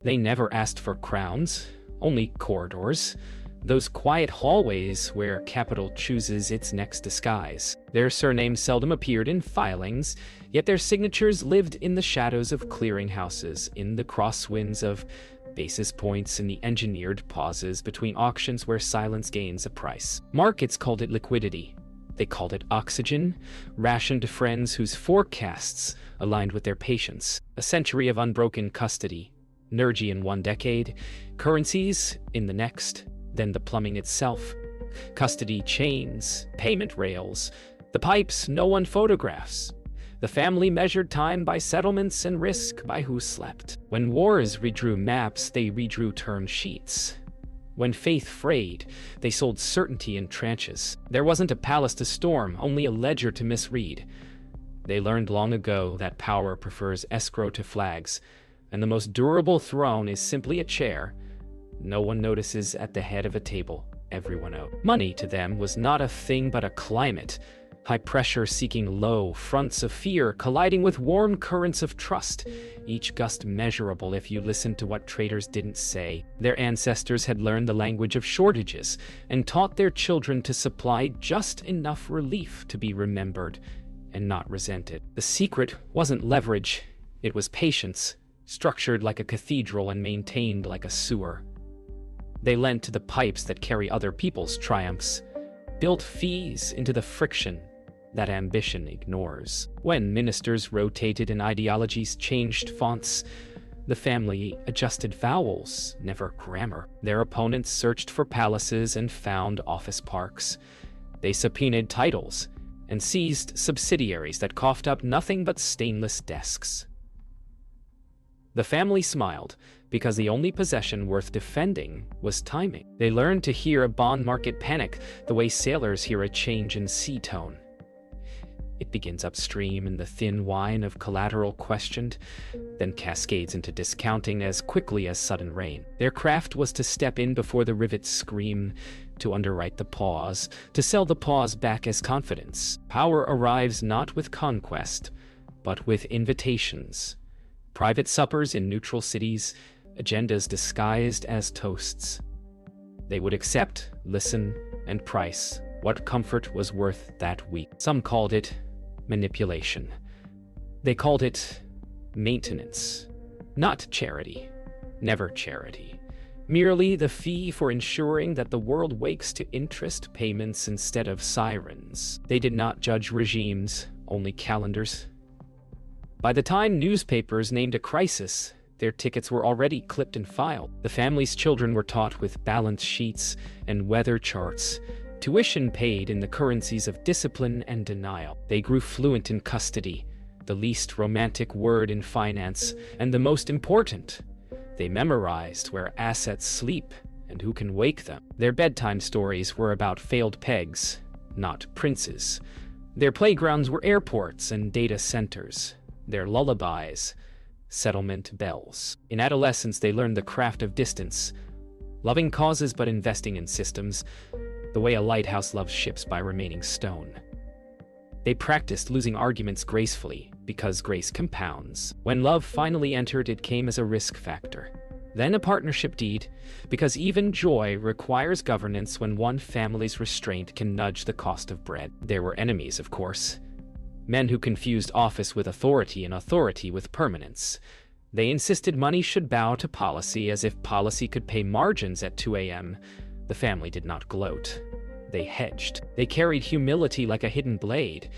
They never asked for crowns, only corridors. Those quiet hallways where capital chooses its next disguise. Their surnames seldom appeared in filings, yet their signatures lived in the shadows of clearinghouses, in the crosswinds of basis points, in the engineered pauses between auctions where silence gains a price. Markets called it liquidity. They called it oxygen, rationed to friends whose forecasts aligned with their patience. A century of unbroken custody, energy in one decade, currencies in the next, then the plumbing itself. Custody chains, payment rails, the pipes no one photographs. The family measured time by settlements and risk by who slept. When wars redrew maps, they redrew term sheets. When faith frayed, they sold certainty in tranches. There wasn't a palace to storm, only a ledger to misread. They learned long ago that power prefers escrow to flags, and the most durable throne is simply a chair. No one notices at the head of a table. Everyone owed. Money to them was not a thing but a climate. High pressure seeking low, fronts of fear colliding with warm currents of trust, each gust measurable if you listened to what traders didn't say. Their ancestors had learned the language of shortages and taught their children to supply just enough relief to be remembered and not resented. The secret wasn't leverage, it was patience, structured like a cathedral and maintained like a sewer. They lent to the pipes that carry other people's triumphs, built fees into the friction that ambition ignores. When ministers rotated and ideologies changed fonts, the family adjusted vowels, never grammar. Their opponents searched for palaces and found office parks. They subpoenaed titles and seized subsidiaries that coughed up nothing but stainless desks. The family smiled, because the only possession worth defending was timing. They learned to hear a bond market panic the way sailors hear a change in sea tone. It begins upstream in the thin whine of collateral questioned, then cascades into discounting as quickly as sudden rain. Their craft was to step in before the rivets scream, to underwrite the pause, to sell the pause back as confidence. Power arrives not with conquest, but with invitations. Private suppers in neutral cities, agendas disguised as toasts. They would accept, listen, and price what comfort was worth that week. Some called it manipulation. They called it maintenance. Not charity. Never charity. Merely the fee for ensuring that the world wakes to interest payments instead of sirens. They did not judge regimes, only calendars. By the time newspapers named a crisis, their tickets were already clipped and filed. The family's children were taught with balance sheets and weather charts, tuition paid in the currencies of discipline and denial. They grew fluent in custody, the least romantic word in finance, and the most important. They memorized where assets sleep and who can wake them. Their bedtime stories were about failed pegs, not princes. Their playgrounds were airports and data centers. Their lullabies, settlement bells. In adolescence, they learned the craft of distance, loving causes but investing in systems, the way a lighthouse loves ships by remaining stone. They practiced losing arguments gracefully, because grace compounds. When love finally entered, it came as a risk factor. Then a partnership deed, because even joy requires governance when one family's restraint can nudge the cost of bread. There were enemies, of course. Men who confused office with authority and authority with permanence. They insisted money should bow to policy as if policy could pay margins at 2 a.m. The family did not gloat. They hedged. They carried humility like a hidden blade,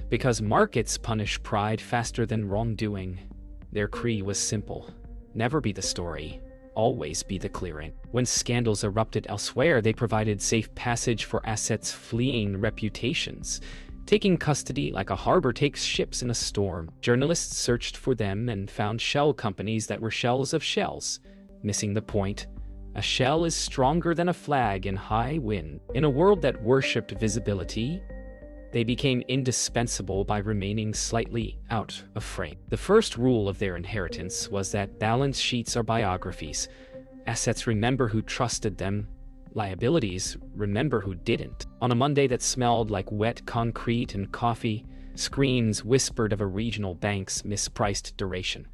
because markets punish pride faster than wrongdoing. Their creed was simple. Never be the story. Always be the clearing. When scandals erupted elsewhere, they provided safe passage for assets fleeing reputations, taking custody like a harbor takes ships in a storm. Journalists searched for them and found shell companies that were shells of shells, missing the point. A shell is stronger than a flag in high wind. In a world that worshipped visibility, they became indispensable by remaining slightly out of frame. The first rule of their inheritance was that balance sheets are biographies. Assets remember who trusted them. Liabilities remember who didn't. On a Monday that smelled like wet concrete and coffee, screens whispered of a regional bank's mispriced duration.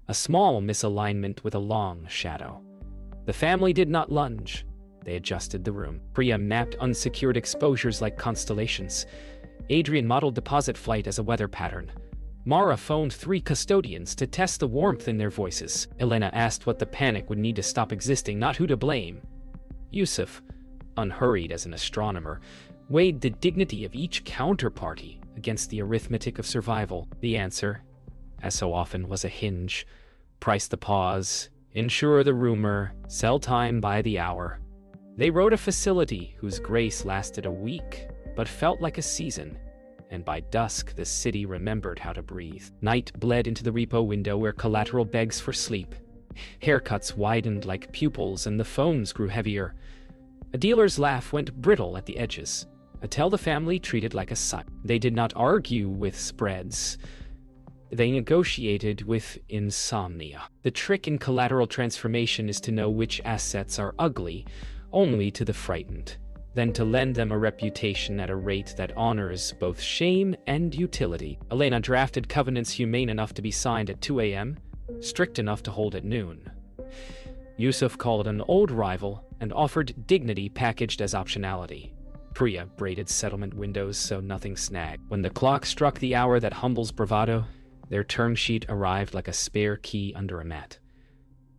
a small misalignment with a long shadow. The family did not lunge. They adjusted the room. Priya mapped unsecured exposures like constellations. Adrian modeled deposit flight as a weather pattern. Mara phoned 3 custodians to test the warmth in their voices. Elena asked what the panic would need to stop existing, not who to blame. Yusuf, unhurried as an astronomer, weighed the dignity of each counterparty against the arithmetic of survival. The answer, as so often, was a hinge. Price the pause, insure the rumor, sell time by the hour. They wrote a facility whose grace lasted a week, but felt like a season. And by dusk, the city remembered how to breathe. Night bled into the repo window where collateral begs for sleep. Haircuts widened like pupils and the phones grew heavier. A dealer's laugh went brittle at the edges. A tell the family treated like a sign. They did not argue with spreads. They negotiated with insomnia. The trick in collateral transformation is to know which assets are ugly only to the frightened, then to lend them a reputation at a rate that honors both shame and utility. Elena drafted covenants humane enough to be signed at 2 a.m., strict enough to hold at noon. Yusuf called an old rival and offered dignity packaged as optionality. Priya braided settlement windows so nothing snagged. When the clock struck the hour that humbles bravado, their term sheet arrived like a spare key under a mat.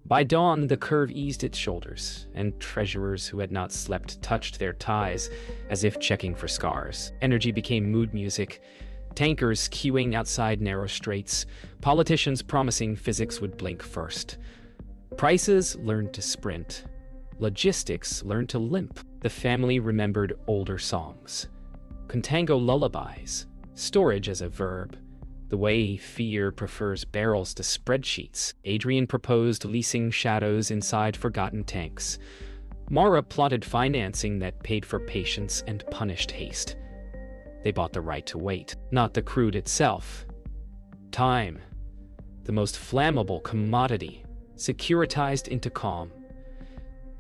By dawn, the curve eased its shoulders, and treasurers who had not slept touched their ties as if checking for scars. Energy became mood music, tankers queuing outside narrow straits, politicians promising physics would blink first. Prices learned to sprint. Logistics learned to limp. The family remembered older songs. Contango lullabies, storage as a verb, the way fear prefers barrels to spreadsheets. Adrian proposed leasing shadows inside forgotten tanks. Mara plotted financing that paid for patience and punished haste. They bought the right to wait, not the crude itself. Time, the most flammable commodity, securitized into calm.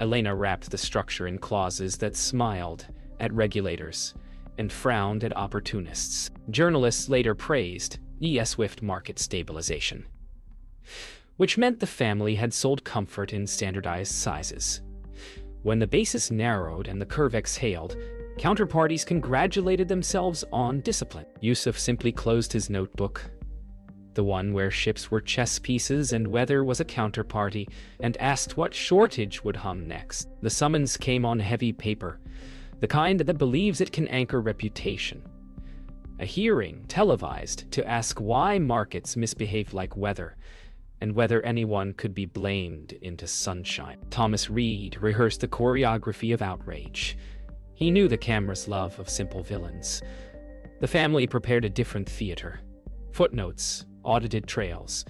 Elena wrapped the structure in clauses that smiled at regulators and frowned at opportunists. Journalists later praised swift market stabilization, which meant the family had sold comfort in standardized sizes. When the basis narrowed and the curve exhaled, counterparties congratulated themselves on discipline. Yusuf simply closed his notebook, the one where ships were chess pieces and weather was a counterparty, and asked what shortage would hum next. The summons came on heavy paper, the kind that believes it can anchor reputation. A hearing televised to ask why markets misbehave like weather, and whether anyone could be blamed into sunshine. Thomas Reed rehearsed the choreography of outrage. He knew the camera's love of simple villains. The family prepared a different theater. Footnotes, audited trails,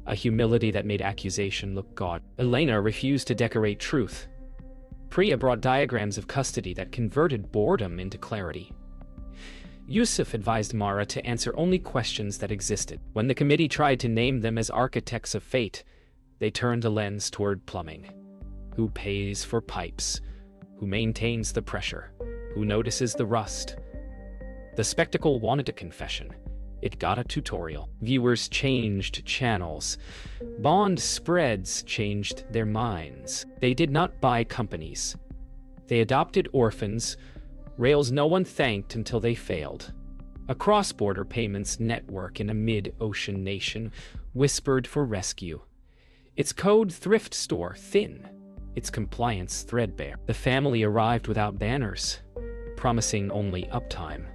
a humility that made accusation look gaunt. Elena refused to decorate truth. Priya brought diagrams of custody that converted boredom into clarity. Yusuf advised Mara to answer only questions that existed. When the committee tried to name them as architects of fate, they turned the lens toward plumbing. Who pays for pipes? Who maintains the pressure? Who notices the rust? The spectacle wanted a confession. It got a tutorial. Viewers changed channels. Bond spreads changed their minds. They did not buy companies. They adopted orphans, rails no one thanked until they failed. A cross-border payments network in a mid-ocean nation whispered for rescue. Its code thrift store thin, its compliance threadbare. The family arrived without banners, promising only uptime.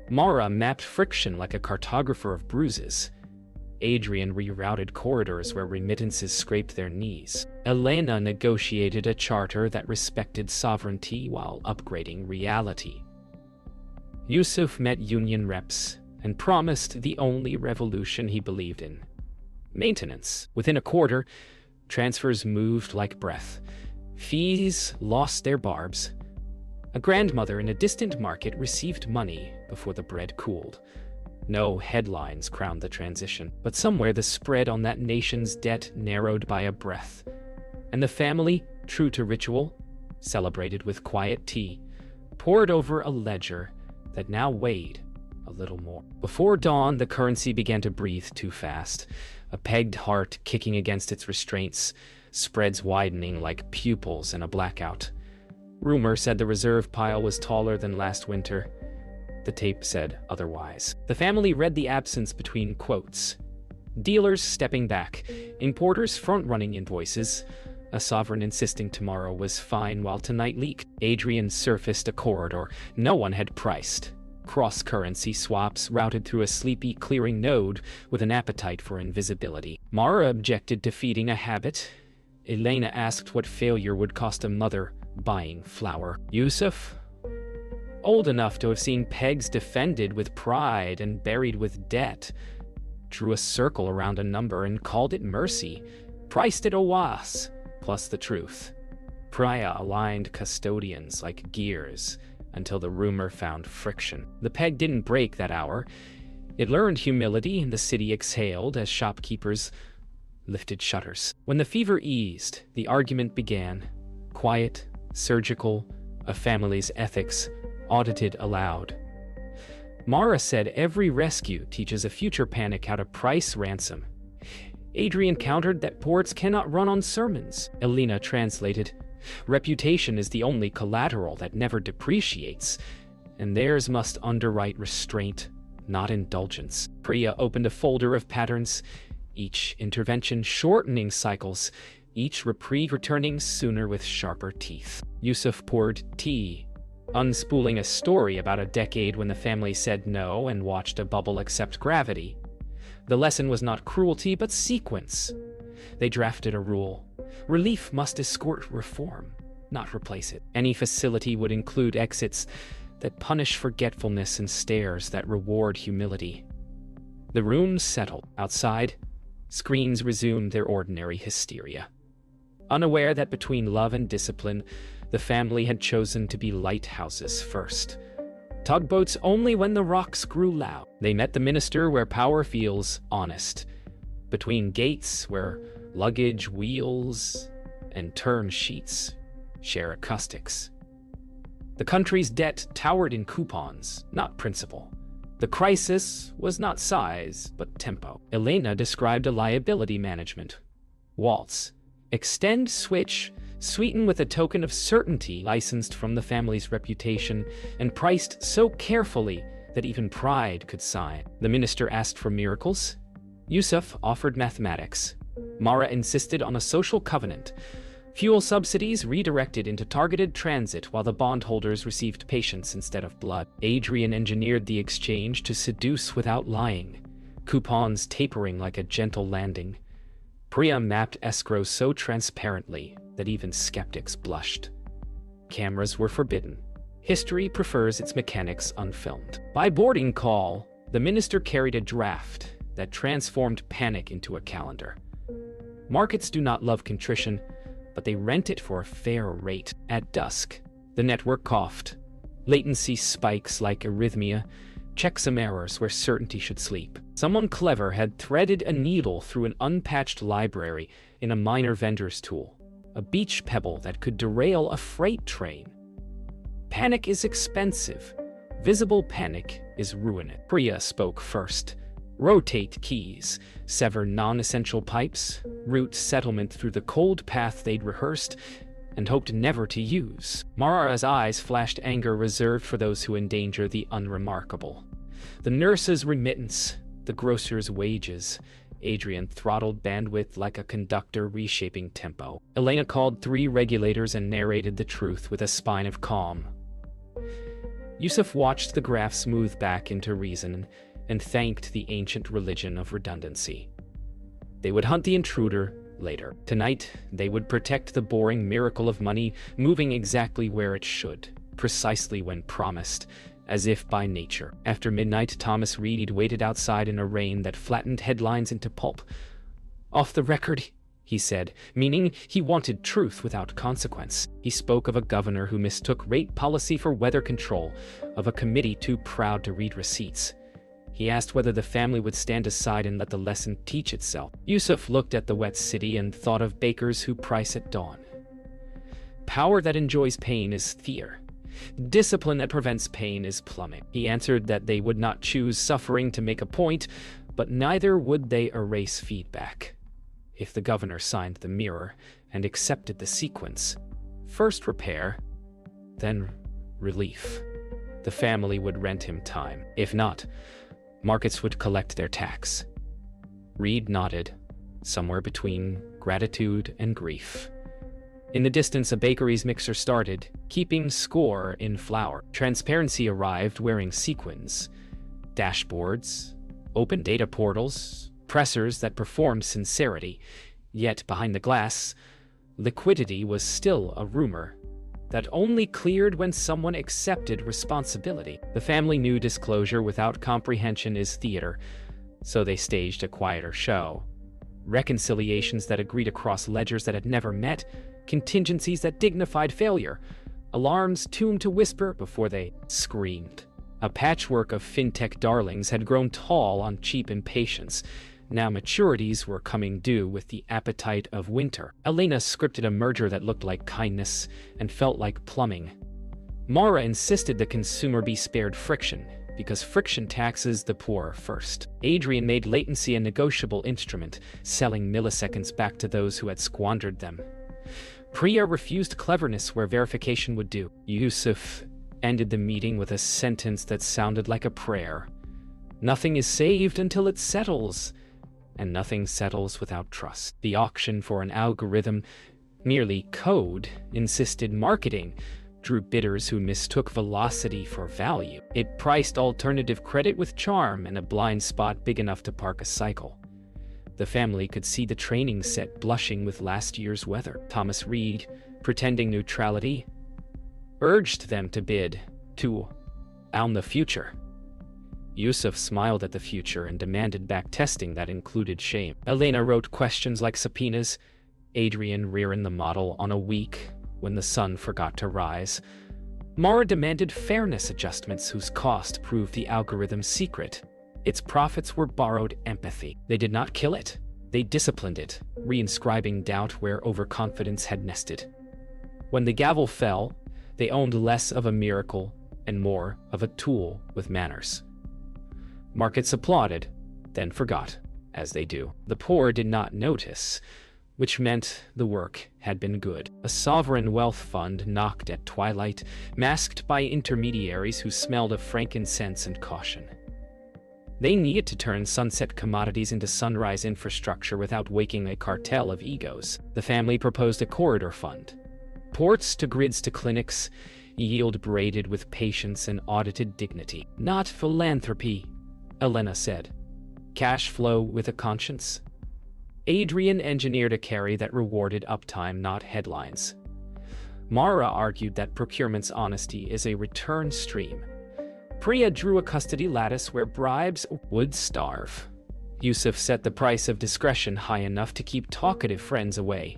Mara mapped friction like a cartographer of bruises. Adrian rerouted corridors where remittances scraped their knees. Elena negotiated a charter that respected sovereignty while upgrading reality. Yusuf met union reps and promised the only revolution he believed in: maintenance. Within a quarter, transfers moved like breath. Fees lost their barbs. A grandmother in a distant market received money before the bread cooled. No headlines crowned the transition, but somewhere the spread on that nation's debt narrowed by a breath. And the family, true to ritual, celebrated with quiet tea, poured over a ledger that now weighed a little more. Before dawn, the currency began to breathe too fast. a pegged heart kicking against its restraints, spreads widening like pupils in a blackout. Rumor said the reserve pile was taller than last winter. The tape said otherwise. The family read the absence between quotes. Dealers stepping back, importers front-running invoices, a sovereign insisting tomorrow was fine while tonight leaked. Adrian surfaced a corridor no one had priced. Cross-currency swaps routed through a sleepy clearing node with an appetite for invisibility. Mara objected to feeding a habit. Elena asked what failure would cost a mother buying flour. Yusuf, old enough to have seen pegs defended with pride and buried with debt, drew a circle around a number and called it mercy, priced it awas, plus the truth. Priya aligned custodians like gears until the rumor found friction. The peg didn't break that hour. It learned humility, and the city exhaled as shopkeepers lifted shutters. When the fever eased, the argument began. Quiet, surgical, a family's ethics, audited aloud. Mara said every rescue teaches a future panic how to price ransom. Adrian countered that ports cannot run on sermons. Elena translated, reputation is the only collateral that never depreciates, and theirs must underwrite restraint, not indulgence. Priya opened a folder of patterns, each intervention shortening cycles, each reprieve returning sooner with sharper teeth. Yusuf poured tea, unspooling a story about a decade when the family said no and watched a bubble accept gravity. The lesson was not cruelty, but sequence. They drafted a rule. Relief must escort reform, not replace it. Any facility would include exits that punish forgetfulness and stares that reward humility. The room settled. Outside, screens resumed their ordinary hysteria. Unaware that between love and discipline, the family had chosen to be lighthouses first. Tugboats only when the rocks grew loud. They met the minister where power feels honest. Between gates where luggage, wheels, and turn sheets share acoustics. The country's debt towered in coupons, not principle. The crisis was not size, but tempo. Elena described a liability management. Waltz. Extend, switch, sweeten with a token of certainty licensed from the family's reputation and priced so carefully that even pride could sigh. The minister asked for miracles. Yusuf offered mathematics. Mara insisted on a social covenant. Fuel subsidies redirected into targeted transit while the bondholders received patience instead of blood. Adrian engineered the exchange to seduce without lying, coupons tapering like a gentle landing. Priya mapped escrow so transparently that even skeptics blushed. Cameras were forbidden. History prefers its mechanics unfilmed. By boarding call, the minister carried a draft that transformed panic into a calendar. Markets do not love contrition, but they rent it for a fair rate. At dusk, the network coughed. Latency spikes like arrhythmia, checksum errors where certainty should sleep. Someone clever had threaded a needle through an unpatched library in a minor vendor's tool, a beach pebble that could derail a freight train. Panic is expensive. Visible panic is ruinous. Priya spoke first. Rotate keys, sever non-essential pipes, route settlement through the cold path they'd rehearsed and hoped never to use. Mara's eyes flashed anger reserved for those who endanger the unremarkable. The nurse's remittance, the grocer's wages. Adrian throttled bandwidth like a conductor reshaping tempo. Elena called 3 regulators and narrated the truth with a spine of calm. Yusuf watched the graph smooth back into reason and thanked the ancient religion of redundancy. They would hunt the intruder later. Tonight, they would protect the boring miracle of money moving exactly where it should, precisely when promised, as if by nature. After midnight, Thomas Reed waited outside in a rain that flattened headlines into pulp. Off the record, he said, meaning he wanted truth without consequence. He spoke of a governor who mistook rate policy for weather control, of a committee too proud to read receipts. He asked whether the family would stand aside and let the lesson teach itself. Yusuf looked at the wet city and thought of bakers who price at dawn. Power that enjoys pain is fear. Discipline that prevents pain is plumbing. He answered that they would not choose suffering to make a point, But neither would they erase feedback. If the governor signed the mirror and accepted the sequence, first repair, then relief, the family would rent him time. If not, markets would collect their tax. Reed nodded, somewhere between gratitude and grief. In the distance, a bakery's mixer started, keeping score in flour. Transparency arrived wearing sequins, dashboards, open data portals, pressers that performed sincerity. Yet behind the glass, liquidity was still a rumor that only cleared when someone accepted responsibility. The family knew disclosure without comprehension is theater, so they staged a quieter show. Reconciliations that agreed across ledgers that had never met, contingencies that dignified failure, alarms tuned to whisper before they screamed. A patchwork of fintech darlings had grown tall on cheap impatience. Now maturities were coming due with the appetite of winter. Elena scripted a merger that looked like kindness and felt like plumbing. Mara insisted the consumer be spared friction, because friction taxes the poor first. Adrian made latency a negotiable instrument, selling milliseconds back to those who had squandered them. Priya refused cleverness where verification would do. Yusuf ended the meeting with a sentence that sounded like a prayer. Nothing is saved until it settles, and nothing settles without trust. The auction for an algorithm, merely code, insisted marketing, drew bidders who mistook velocity for value. It priced alternative credit with charm and a blind spot big enough to park a cycle. The family could see the training set blushing with last year's weather. Thomas Reed, pretending neutrality, urged them to bid, to own the future. Yusuf smiled at the future and demanded back testing that included shame. Elena wrote questions like subpoenas, Adrian rearing the model on a week when the sun forgot to rise. Mara demanded fairness adjustments whose cost proved the algorithm's secret. Its profits were borrowed empathy. They did not kill it. They disciplined it, reinscribing doubt where overconfidence had nested. When the gavel fell, they owned less of a miracle and more of a tool with manners. Markets applauded, then forgot, as they do. The poor did not notice, which meant the work had been good. A sovereign wealth fund knocked at twilight, masked by intermediaries who smelled of frankincense and caution. They needed to turn sunset commodities into sunrise infrastructure without waking a cartel of egos. The family proposed a corridor fund. Ports to grids to clinics, yield braided with patience and audited dignity. Not philanthropy, Elena said. Cash flow with a conscience. Adrian engineered a carry that rewarded uptime, not headlines. Mara argued that procurement's honesty is a return stream. Priya drew a custody lattice where bribes would starve. Yusuf set the price of discretion high enough to keep talkative friends away.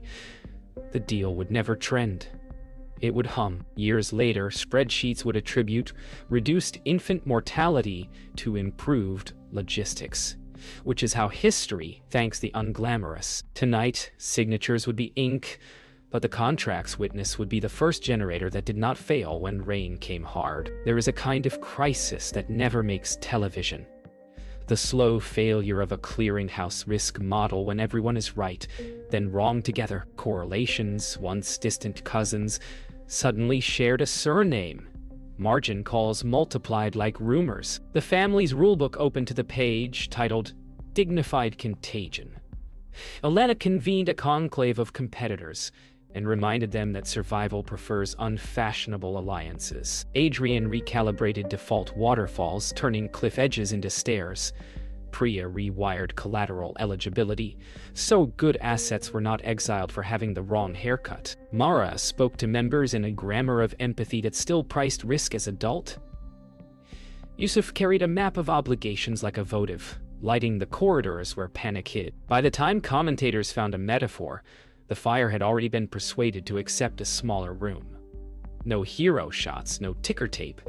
The deal would never trend. It would hum. Years later, spreadsheets would attribute reduced infant mortality to improved logistics, which is how history thanks the unglamorous. Tonight, signatures would be ink, but the contract's witness would be the first generator that did not fail when rain came hard. There is a kind of crisis that never makes television. The slow failure of a clearinghouse risk model when everyone is right, then wrong together. Correlations, once distant cousins, suddenly shared a surname. Margin calls multiplied like rumors. The family's rulebook opened to the page titled Dignified Contagion. Elena convened a conclave of competitors and reminded them that survival prefers unfashionable alliances. Adrian recalibrated default waterfalls, turning cliff edges into stairs. Priya rewired collateral eligibility, so good assets were not exiled for having the wrong haircut. Mara spoke to members in a grammar of empathy that still priced risk as adult. Yusuf carried a map of obligations like a votive, lighting the corridors where panic hid. By the time commentators found a metaphor, the fire had already been persuaded to accept a smaller room. No hero shots, no ticker tape,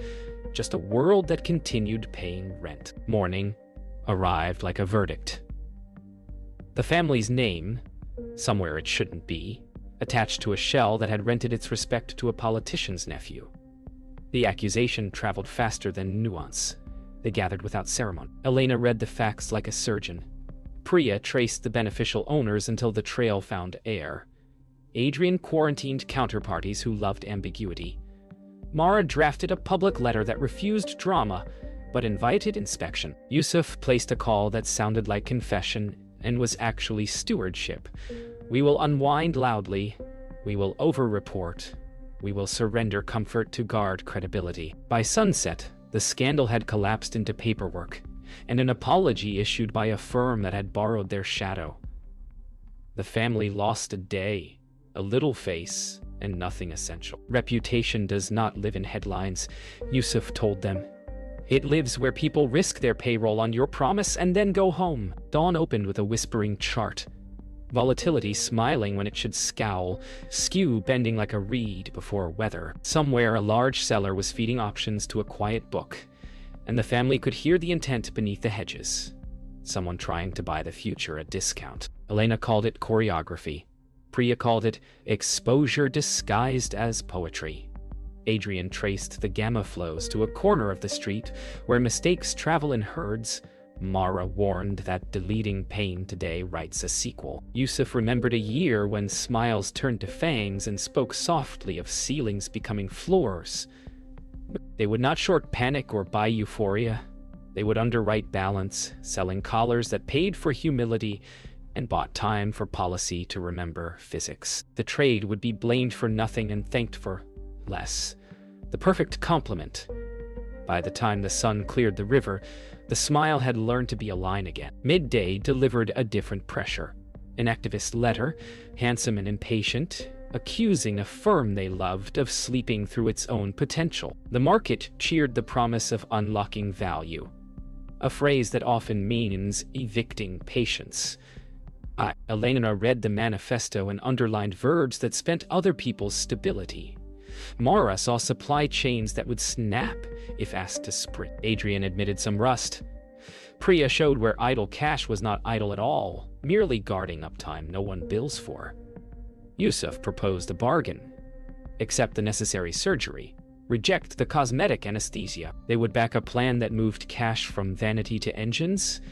just a world that continued paying rent. Morning arrived like a verdict. The family's name, somewhere it shouldn't be, attached to a shell that had rented its respect to a politician's nephew. The accusation traveled faster than nuance. They gathered without ceremony. Elena read the facts like a surgeon. Priya traced the beneficial owners until the trail found heir. Adrian quarantined counterparties who loved ambiguity. Mara drafted a public letter that refused drama, but invited inspection. Yusuf placed a call that sounded like confession and was actually stewardship. We will unwind loudly. We will over-report. We will surrender comfort to guard credibility. By sunset, the scandal had collapsed into paperwork, and an apology issued by a firm that had borrowed their shadow. The family lost a day, a little face, and nothing essential. Reputation does not live in headlines, Yusuf told them. It lives where people risk their payroll on your promise and then go home. Dawn opened with a whispering chart. Volatility smiling when it should scowl, skew bending like a reed before weather. Somewhere a large seller was feeding options to a quiet book, and the family could hear the intent beneath the hedges. Someone trying to buy the future at discount. Elena called it choreography. Priya called it exposure disguised as poetry. Adrian traced the gamma flows to a corner of the street where mistakes travel in herds. Mara warned that deleting pain today writes a sequel. Yusuf remembered a year when smiles turned to fangs and spoke softly of ceilings becoming floors. They would not short panic or buy euphoria. They would underwrite balance, selling collars that paid for humility and bought time for policy to remember physics. The trade would be blamed for nothing and thanked for less. The perfect complement. By the time the sun cleared the river, the smile had learned to be a line again. Midday delivered a different pressure. An activist letter, handsome and impatient, accusing a firm they loved of sleeping through its own potential. The market cheered the promise of unlocking value, a phrase that often means evicting patience. Elena read the manifesto and underlined verbs that spent other people's stability. Mara saw supply chains that would snap if asked to sprint. Adrian admitted some rust. Priya showed where idle cash was not idle at all, merely guarding uptime no one bills for. Yusuf proposed a bargain. Accept the necessary surgery. Reject the cosmetic anesthesia. They would back a plan that moved cash from vanity to engines,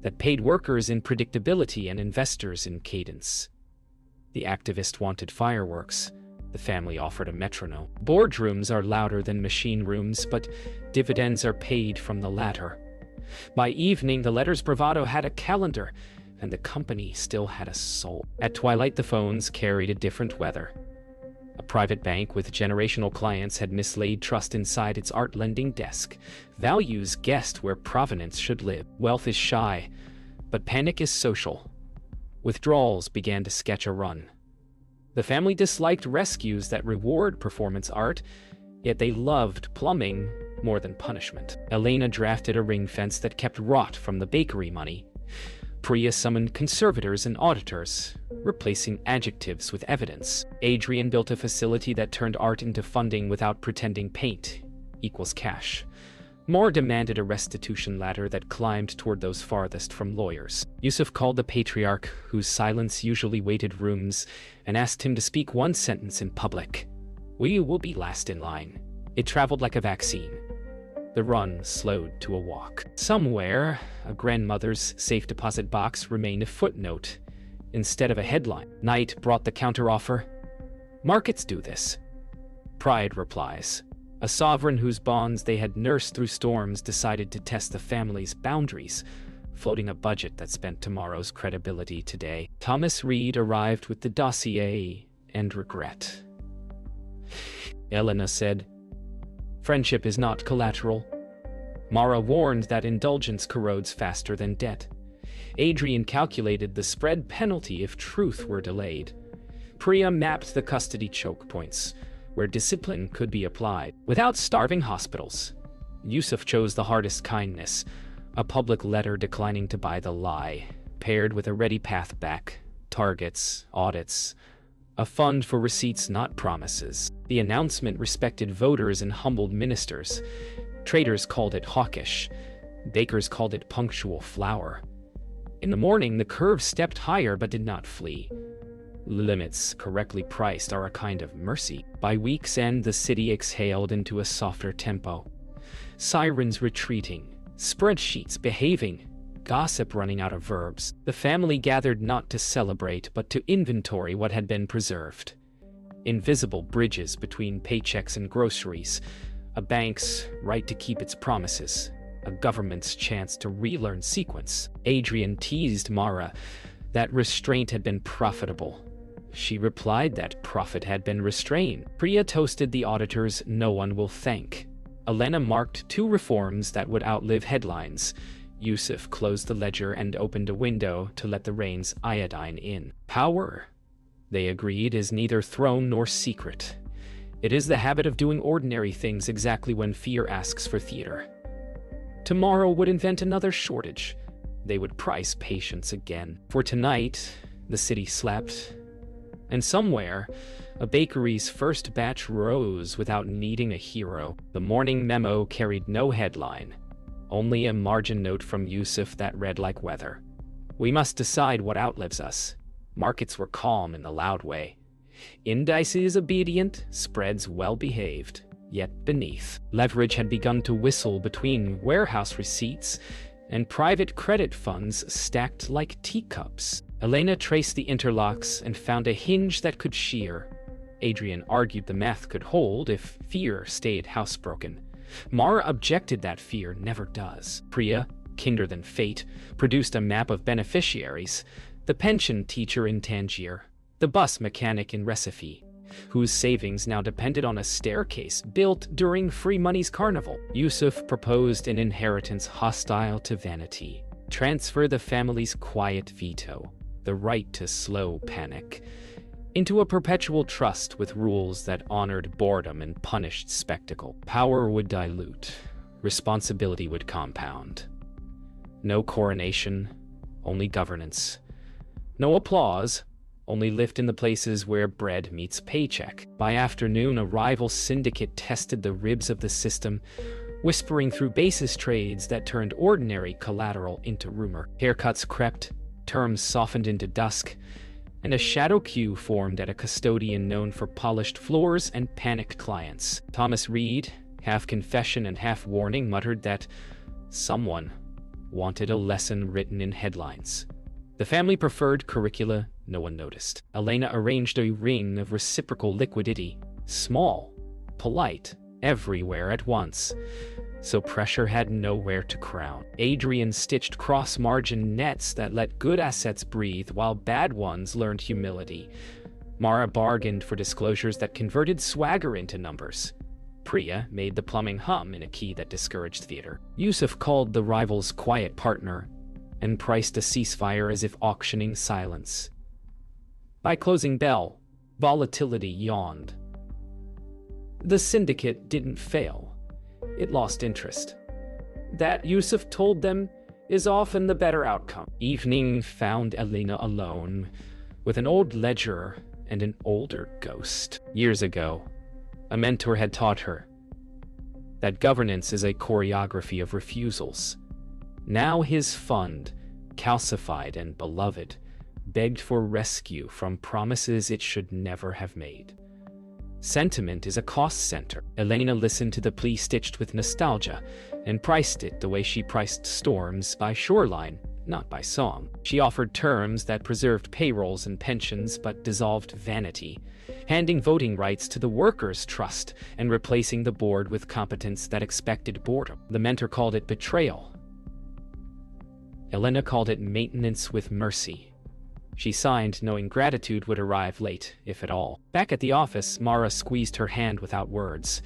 that paid workers in predictability and investors in cadence. The activist wanted fireworks. The family offered a metronome. Boardrooms are louder than machine rooms, but dividends are paid from the latter. By evening, the letter's bravado had a calendar, and the company still had a soul. At twilight, the phones carried a different weather. A private bank with generational clients had mislaid trust inside its art-lending desk. Values guessed where provenance should live. Wealth is shy, but panic is social. Withdrawals began to sketch a run. The family disliked rescues that reward performance art, yet they loved plumbing more than punishment. Elena drafted a ring fence that kept rot from the bakery money. Priya summoned conservators and auditors, replacing adjectives with evidence. Adrian built a facility that turned art into funding without pretending paint equals cash. Moore demanded a restitution ladder that climbed toward those farthest from lawyers. Yusuf called the patriarch, whose silence usually weighted rooms, and asked him to speak one sentence in public. "We will be last in line." It traveled like a vaccine. The run slowed to a walk. Somewhere, a grandmother's safe deposit box remained a footnote instead of a headline. Night brought the counteroffer. Markets do this. Pride replies. A sovereign whose bonds they had nursed through storms decided to test the family's boundaries, floating a budget that spent tomorrow's credibility today. Thomas Reed arrived with the dossier and regret. Elena said, "Friendship is not collateral." Mara warned that indulgence corrodes faster than debt. Adrian calculated the spread penalty if truth were delayed. Priya mapped the custody choke points, where discipline could be applied without starving hospitals. Yusuf chose the hardest kindness, a public letter declining to buy the lie, paired with a ready path back, targets, audits, a fund for receipts not promises. The announcement respected voters and humbled ministers. Traders called it hawkish. Bakers called it punctual flour. In the morning, the curve stepped higher but did not flee. Limits, correctly priced, are a kind of mercy. By week's end, the city exhaled into a softer tempo. Sirens retreating, Spreadsheets behaving, gossip running out of verbs. The family gathered not to celebrate, but to inventory what had been preserved. Invisible bridges between paychecks and groceries, a bank's right to keep its promises, a government's chance to relearn sequence. Adrian teased Mara that restraint had been profitable. She replied that profit had been restrained. Priya toasted the auditors no one will thank. Elena marked 2 reforms that would outlive headlines. Yusuf closed the ledger and opened a window to let the rain's iodine in. Power, they agreed, is neither throne nor secret. It is the habit of doing ordinary things exactly when fear asks for theater. Tomorrow would invent another shortage. They would price patience again. For tonight, the city slept, and somewhere, a bakery's first batch rose without needing a hero. The morning memo carried no headline, only a margin note from Yusuf that read like weather. We must decide what outlives us. Markets were calm in the loud way. Indices obedient, spreads well-behaved. Yet beneath, leverage had begun to whistle between warehouse receipts and private credit funds stacked like teacups. Elena traced the interlocks and found a hinge that could shear. Adrian argued the math could hold if fear stayed housebroken. Mara objected that fear never does. Priya, kinder than fate, produced a map of beneficiaries: the pension teacher in Tangier, the bus mechanic in Recife, whose savings now depended on a staircase built during Free Money's carnival. Yusuf proposed an inheritance hostile to vanity. Transfer the family's quiet veto, the right to slow panic, into a perpetual trust with rules that honored boredom and punished spectacle. Power would dilute, responsibility would compound. No coronation, only governance. No applause, only lift in the places where bread meets paycheck. By afternoon, a rival syndicate tested the ribs of the system, whispering through basis trades that turned ordinary collateral into rumor. Haircuts crept, terms softened into dusk, and a shadow queue formed at a custodian known for polished floors and panicked clients. Thomas Reed, half confession and half warning, muttered that someone wanted a lesson written in headlines. The family preferred curricula no one noticed. Elena arranged a ring of reciprocal liquidity, small, polite, everywhere at once, so pressure had nowhere to crown. Adrian stitched cross-margin nets that let good assets breathe while bad ones learned humility. Mara bargained for disclosures that converted swagger into numbers. Priya made the plumbing hum in a key that discouraged theater. Yusuf called the rival's quiet partner and priced a ceasefire as if auctioning silence. By closing bell, volatility yawned. The syndicate didn't fail. It lost interest. That, Yusuf told them, is often the better outcome. Evening found Elena alone, with an old ledger and an older ghost. Years ago, a mentor had taught her that governance is a choreography of refusals. Now his fund, calcified and beloved, begged for rescue from promises it should never have made. Sentiment is a cost center. Elena listened to the plea stitched with nostalgia and priced it the way she priced storms, by shoreline, not by song. She offered terms that preserved payrolls and pensions but dissolved vanity, handing voting rights to the workers' trust and replacing the board with competence that expected boredom. The mentor called it betrayal. Elena called it maintenance with mercy. She signed, knowing gratitude would arrive late, if at all. Back at the office, Mara squeezed her hand without words.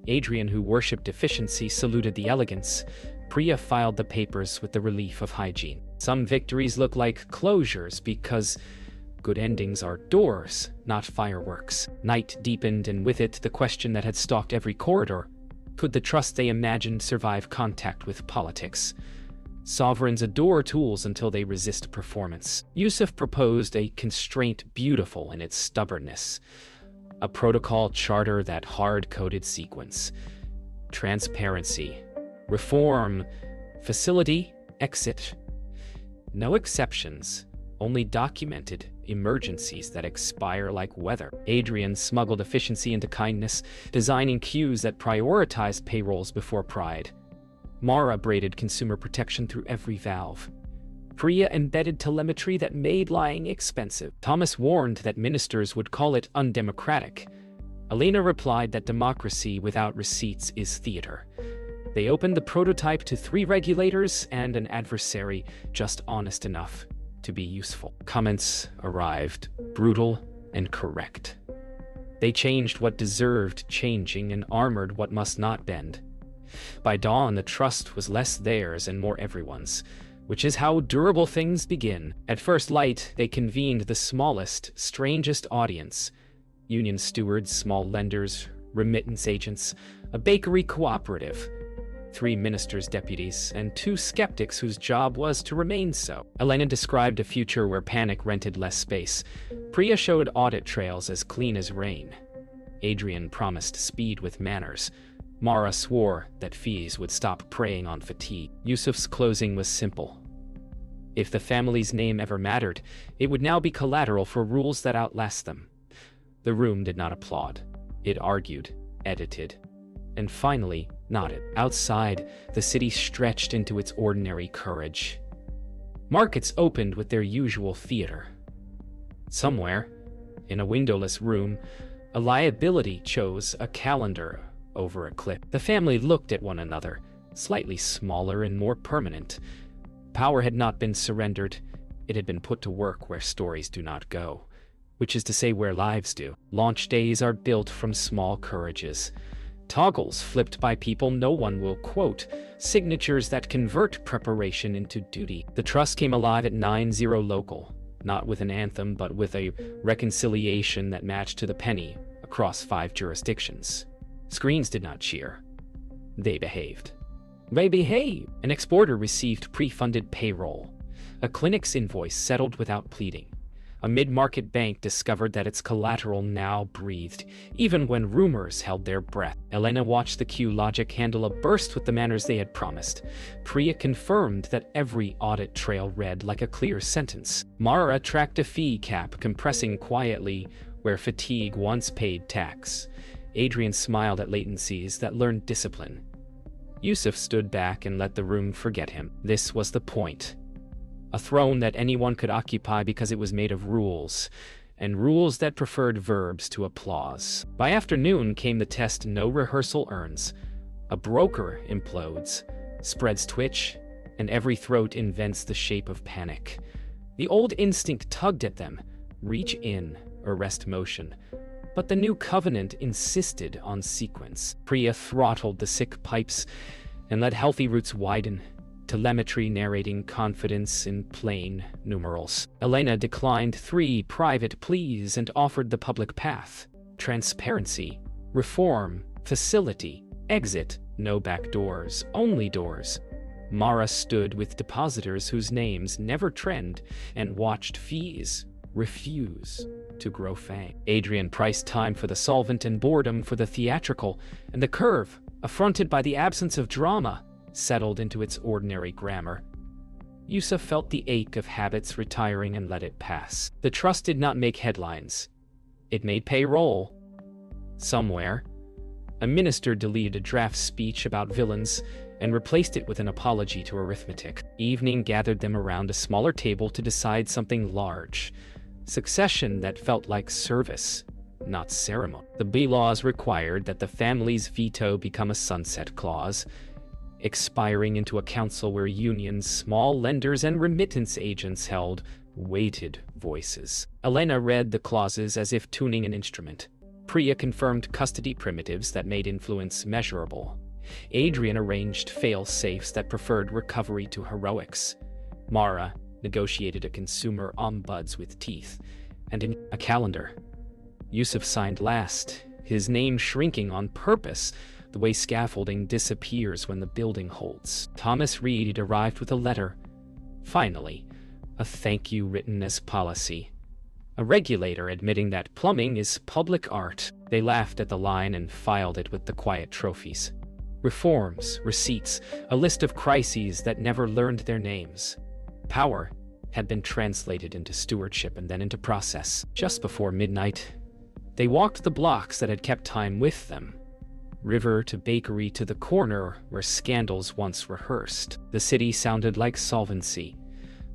Adrian, who worshipped efficiency, saluted the elegance. Priya filed the papers with the relief of hygiene. Some victories look like closures because good endings are doors, not fireworks. Night deepened, and with it the question that had stalked every corridor. Could the trust they imagined survive contact with politics? Sovereigns adore tools until they resist performance. Yusuf proposed a constraint beautiful in its stubbornness, a protocol charter that hard-coded sequence. Transparency, reform, facility, exit. No exceptions, only documented emergencies that expire like weather. Adrian smuggled efficiency into kindness, designing cues that prioritized payrolls before pride. Mara braided consumer protection through every valve. Priya embedded telemetry that made lying expensive. Thomas warned that ministers would call it undemocratic. Elena replied that democracy without receipts is theater. They opened the prototype to 3 regulators and an adversary just honest enough to be useful. Comments arrived, brutal and correct. They changed what deserved changing and armored what must not bend. By dawn, the trust was less theirs and more everyone's, which is how durable things begin. At first light, they convened the smallest, strangest audience: union stewards, small lenders, remittance agents, a bakery cooperative, 3 ministers' deputies, and 2 skeptics whose job was to remain so. Elena described a future where panic rented less space. Priya showed audit trails as clean as rain. Adrian promised speed with manners. Mara swore that fees would stop preying on fatigue. Yusuf's closing was simple. If the family's name ever mattered, it would now be collateral for rules that outlast them. The room did not applaud. It argued, edited, and finally nodded. Outside, the city stretched into its ordinary courage. Markets opened with their usual theater. Somewhere, in a windowless room, a liability chose a calendar over a cliff. The family looked at one another, slightly smaller and more permanent. Power had not been surrendered. It had been put to work where stories do not go, which is to say where lives do. Launch days are built from small courages. Toggles flipped by people no one will quote, signatures that convert preparation into duty. The trust came alive at 9-0 local, not with an anthem but with a reconciliation that matched to the penny across 5 jurisdictions. Screens did not cheer. They behaved. An exporter received pre-funded payroll. A clinic's invoice settled without pleading. A mid-market bank discovered that its collateral now breathed, even when rumors held their breath. Elena watched the Q Logic handle a burst with the manners they had promised. Priya confirmed that every audit trail read like a clear sentence. Mara tracked a fee cap compressing quietly where fatigue once paid tax. Adrian smiled at latencies that learned discipline. Yusuf stood back and let the room forget him. This was the point. A throne that anyone could occupy because it was made of rules, and rules that preferred verbs to applause. By afternoon came the test no rehearsal earns. A broker implodes, spreads twitch, and every throat invents the shape of panic. The old instinct tugged at them, reach in, arrest motion. But the new covenant insisted on sequence. Priya throttled the sick pipes and let healthy roots widen, telemetry narrating confidence in plain numerals. Elena declined 3 private pleas and offered the public path. Transparency, reform, facility, exit, no back doors, only doors. Mara stood with depositors whose names never trend and watched fees refuse to grow fame. Adrian priced time for the solvent and boredom for the theatrical, and the curve, affronted by the absence of drama, settled into its ordinary grammar. Yusuf felt the ache of habits retiring and let it pass. The trust did not make headlines. It made payroll. Somewhere, a minister deleted a draft speech about villains and replaced it with an apology to arithmetic. Evening gathered them around a smaller table to decide something large. Succession that felt like service, not ceremony. The bylaws required that the family's veto become a sunset clause, expiring into a council where unions, small lenders, and remittance agents held weighted voices. Elena read the clauses as if tuning an instrument. Priya confirmed custody primitives that made influence measurable. Adrian arranged fail-safes that preferred recovery to heroics. Mara negotiated a consumer ombuds with teeth, and in a calendar. Yusuf signed last, his name shrinking on purpose, the way scaffolding disappears when the building holds. Thomas Reed arrived with a letter. Finally, a thank you written as policy. A regulator admitting that plumbing is public art. They laughed at the line and filed it with the quiet trophies. Reforms, receipts, a list of crises that never learned their names. Power had been translated into stewardship and then into process. Just before midnight, they walked the blocks that had kept time with them. river to bakery to the corner where scandals once rehearsed. The city sounded like solvency.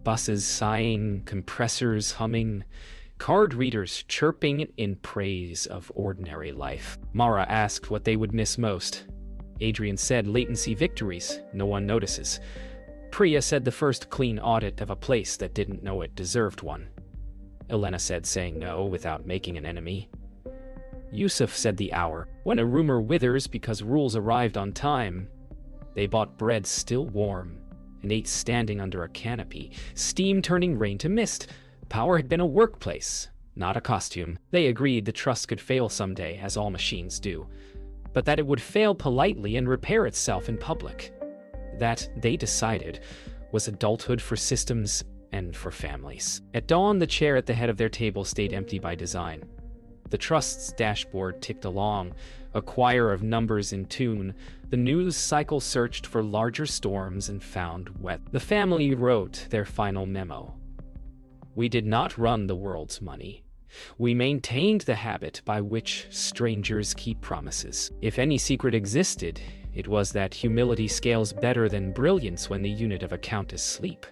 Buses sighing, compressors humming, card readers chirping in praise of ordinary life. Mara asked what they would miss most. Adrian said latency victories, no one notices. Priya said the first clean audit of a place that didn't know it deserved one. Elena said saying no without making an enemy. Yusuf said the hour, when a rumor withers because rules arrived on time. They bought bread still warm and ate standing under a canopy, steam turning rain to mist. Power had been a workplace, not a costume. They agreed the trust could fail someday, as all machines do, but that it would fail politely and repair itself in public. That, they decided, was adulthood for systems and for families. At dawn, the chair at the head of their table stayed empty by design. The trust's dashboard ticked along, a choir of numbers in tune. The news cycle searched for larger storms and found wet. The family wrote their final memo. We did not run the world's money. We maintained the habit by which strangers keep promises. If any secret existed, it was that humility scales better than brilliance when the unit of account is sleep.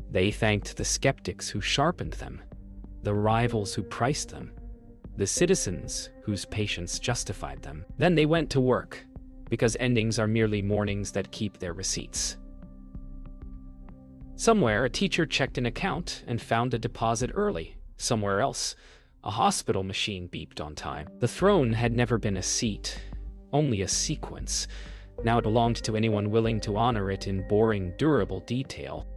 They thanked the skeptics who sharpened them, the rivals who priced them, the citizens whose patience justified them. Then they went to work, because endings are merely mornings that keep their receipts. Somewhere, a teacher checked an account and found a deposit early. Somewhere else, a hospital machine beeped on time. The throne had never been a seat, only a sequence. Now it belonged to anyone willing to honor it in boring, durable detail.